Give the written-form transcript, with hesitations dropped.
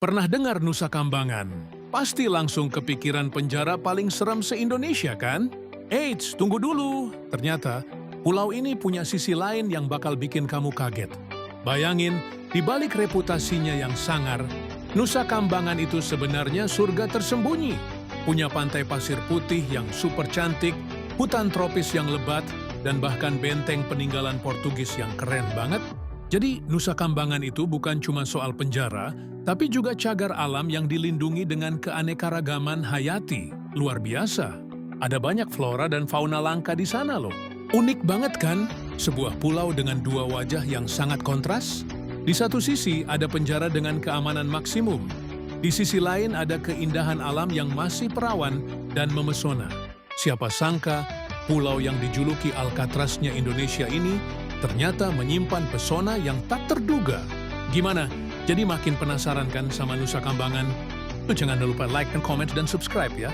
Pernah dengar Nusa Kambangan? Pasti langsung kepikiran penjara paling seram se-Indonesia kan? Eits, tunggu dulu. Ternyata, pulau ini punya sisi lain yang bakal bikin kamu kaget. Bayangin, di balik reputasinya yang sangar, Nusa Kambangan itu sebenarnya surga tersembunyi. Punya pantai pasir putih yang super cantik, hutan tropis yang lebat, dan bahkan benteng peninggalan Portugis yang keren banget. Jadi, Nusa Kambangan itu bukan cuma soal penjara, tapi juga cagar alam yang dilindungi dengan keanekaragaman hayati. Luar biasa. Ada banyak flora dan fauna langka di sana loh. Unik banget kan? Sebuah pulau dengan dua wajah yang sangat kontras. Di satu sisi ada penjara dengan keamanan maksimum. Di sisi lain ada keindahan alam yang masih perawan dan memesona. Siapa sangka, pulau yang dijuluki Alcatraznya Indonesia ini ternyata menyimpan pesona yang tak terduga. Gimana? Jadi makin penasaran kan sama Nusa Kambangan? Tuh jangan lupa like dan comment dan subscribe ya.